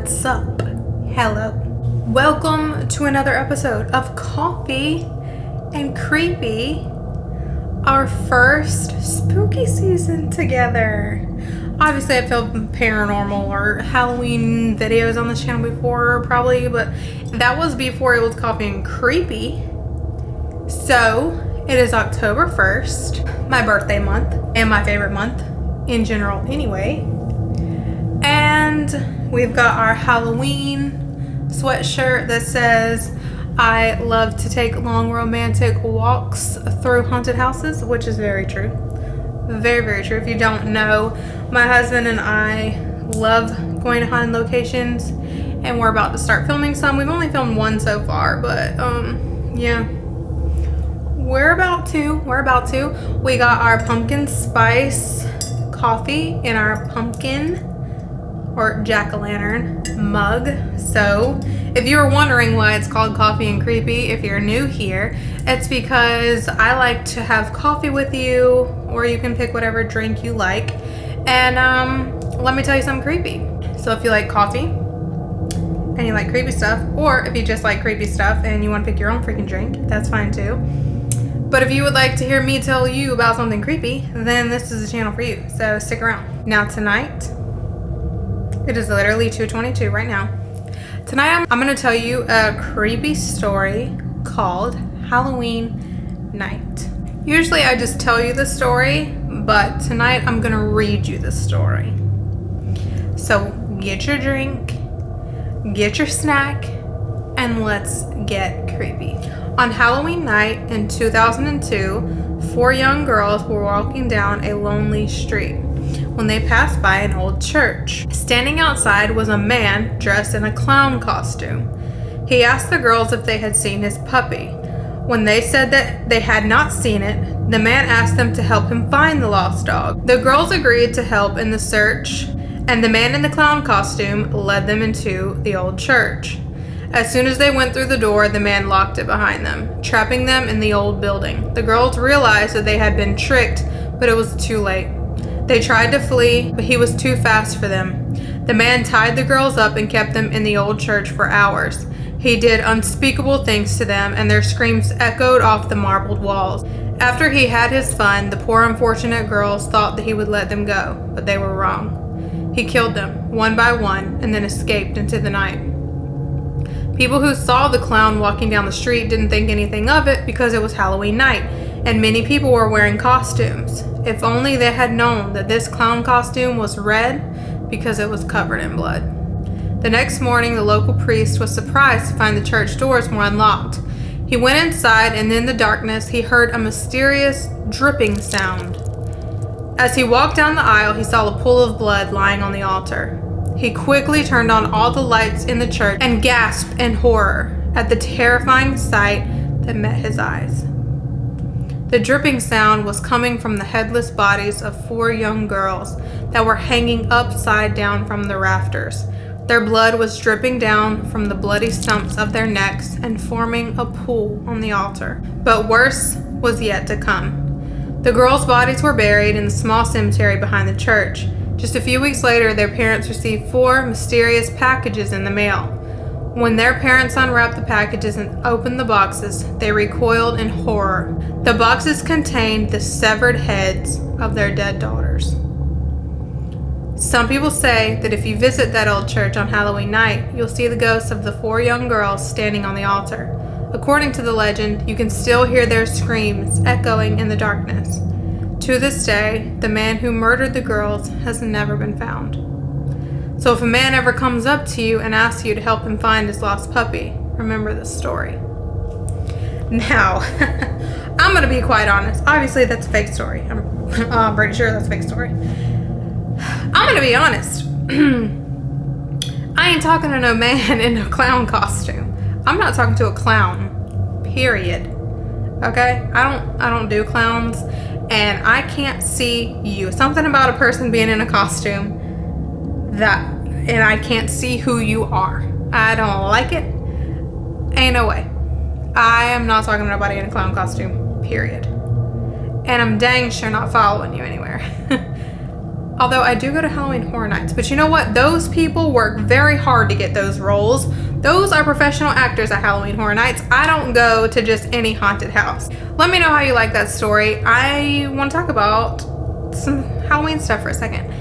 What's up? Hello. Welcome to another episode of Coffee and Creepy, our first spooky season together. Obviously, I filmed paranormal or Halloween videos on this channel before, probably, but that was before it was Coffee and Creepy. So, it is October 1st, my birthday month, and my favorite month in general anyway. And we've got our Halloween sweatshirt that says, I love to take long romantic walks through haunted houses, which is very true. Very, very true. If you don't know, my husband and I love going to haunted locations, and we're about to start filming some. We've only filmed one so far, but yeah. We're about to. We got our pumpkin spice coffee in our pumpkin or jack-o'-lantern mug. So if you were wondering why it's called Coffee and Creepy, if you're new here, it's because I like to have coffee with you, or you can pick whatever drink you like. And let me tell you something creepy. So if you like coffee and you like creepy stuff, or if you just like creepy stuff and you want to pick your own freaking drink, that's fine too. But if you would like to hear me tell you about something creepy, then this is the channel for you. So stick around. Now tonight, it is literally 2:22 right now. Tonight I'm going to tell you a creepy story called Halloween Night. Usually I just tell you the story, but tonight I'm going to read you the story. So get your drink, get your snack, and let's get creepy. On Halloween night in 2002, 4 young girls were walking down a lonely street when they passed by an old church. Standing outside was a man dressed in a clown costume. He asked the girls if they had seen his puppy. When they said that they had not seen it, the man asked them to help him find the lost dog. The girls agreed to help in the search, and the man in the clown costume led them into the old church. As soon as they went through the door, the man locked it behind them, trapping them in the old building. The girls realized that they had been tricked, but it was too late. They tried to flee, but he was too fast for them. The man tied the girls up and kept them in the old church for hours. He did unspeakable things to them, and their screams echoed off the marbled walls. After he had his fun, the poor unfortunate girls thought that he would let them go, but they were wrong. He killed them, one by one, and then escaped into the night. People who saw the clown walking down the street didn't think anything of it because it was Halloween night, and many people were wearing costumes. If only they had known that this clown costume was red because it was covered in blood. The next morning, the local priest was surprised to find the church doors were unlocked. He went inside, and in the darkness, he heard a mysterious dripping sound. As he walked down the aisle, he saw a pool of blood lying on the altar. He quickly turned on all the lights in the church and gasped in horror at the terrifying sight that met his eyes. The dripping sound was coming from the headless bodies of 4 young girls that were hanging upside down from the rafters. Their blood was dripping down from the bloody stumps of their necks and forming a pool on the altar. But worse was yet to come. The girls' bodies were buried in the small cemetery behind the church. Just a few weeks later, their parents received 4 mysterious packages in the mail. When their parents unwrapped the packages and opened the boxes, they recoiled in horror. The boxes contained the severed heads of their dead daughters. Some people say that if you visit that old church on Halloween night, you'll see the ghosts of the 4 young girls standing on the altar. According to the legend, you can still hear their screams echoing in the darkness. To this day, the man who murdered the girls has never been found. So if a man ever comes up to you and asks you to help him find his lost puppy, remember this story. Now, I'm going to be quite honest. Obviously, that's a fake story. I'm pretty sure that's a fake story. I'm going to be honest. I ain't talking to no man in a clown costume. I'm not talking to a clown, period. Okay? I don't do clowns, and I can't see you. Something about a person being in a costume and I can't see who you are. I don't like it. Ain't no way. I am not talking to nobody in a clown costume, period. And I'm dang sure not following you anywhere. Although I do go to Halloween Horror Nights. But you know what? Those people work very hard to get those roles. Those are professional actors at Halloween Horror Nights. I don't go to just any haunted house. Let me know how you like that story. I want to talk about some Halloween stuff for a second.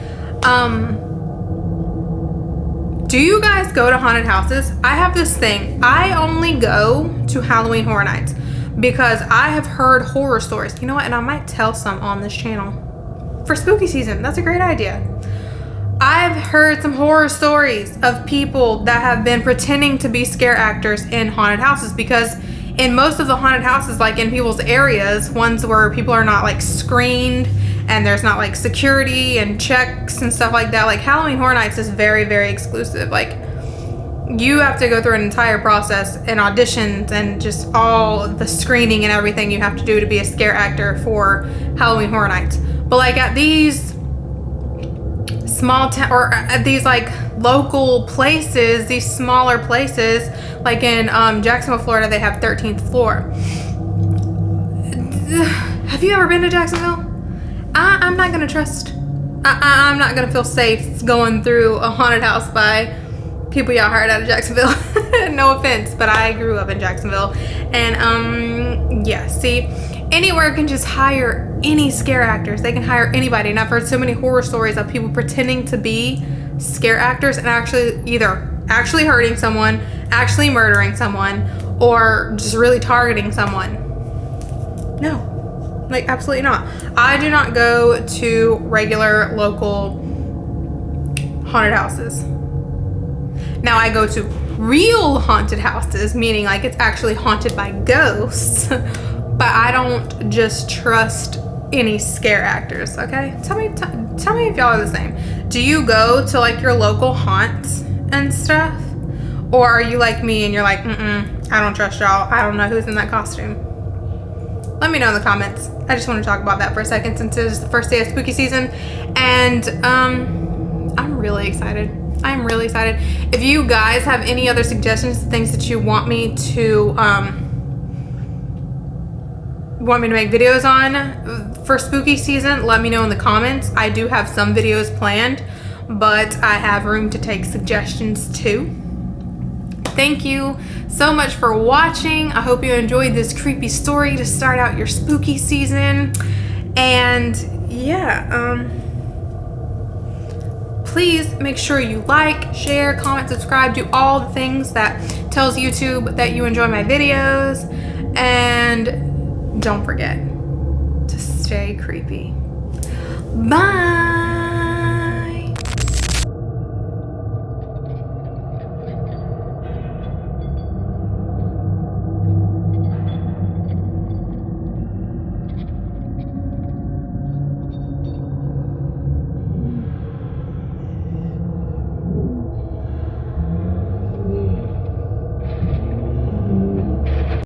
Do you guys go to haunted houses? I have this thing. I only go to Halloween Horror Nights because I have heard horror stories. You know what? And I might tell some on this channel for spooky season. That's a great idea. I've heard some horror stories of people that have been pretending to be scare actors in haunted houses, because in most of the haunted houses, like in people's areas, ones where people are not like screened and there's not like security and checks and stuff like that, like Halloween Horror Nights is very, very exclusive. Like you have to go through an entire process and auditions and just all the screening and everything you have to do to be a scare actor for Halloween Horror Nights. But like at these small town or at these like local places, these smaller places, like in Jacksonville, Florida, they have 13th floor. Have you ever been to Jacksonville? I'm not gonna trust. I'm not gonna feel safe going through a haunted house by people y'all hired out of Jacksonville. No offense, but I grew up in Jacksonville, and yeah. See, anywhere can just hire any scare actors. They can hire anybody, and I've heard so many horror stories of people pretending to be scare actors and actually either actually hurting someone, actually murdering someone, or just really targeting someone. No. Like, absolutely not. I do not go to regular local haunted houses. Now, I go to real haunted houses, meaning like it's actually haunted by ghosts, but I don't just trust any scare actors, okay? Tell me if y'all are the same. Do you go to like your local haunts and stuff? Or are you like me and you're like, I don't trust y'all. I don't know who's in that costume. Let me know in the comments. I just want to talk about that for a second since it's the first day of spooky season. And I'm really excited. I'm really excited. If you guys have any other suggestions, things that you want me to make videos on for spooky season, let me know in the comments. I do have some videos planned, but I have room to take suggestions too. Thank you so much for watching. I hope you enjoyed this creepy story to start out your spooky season. And yeah, please make sure you like, share, comment, subscribe, do all the things that tells YouTube that you enjoy my videos. And don't forget to stay creepy. Bye.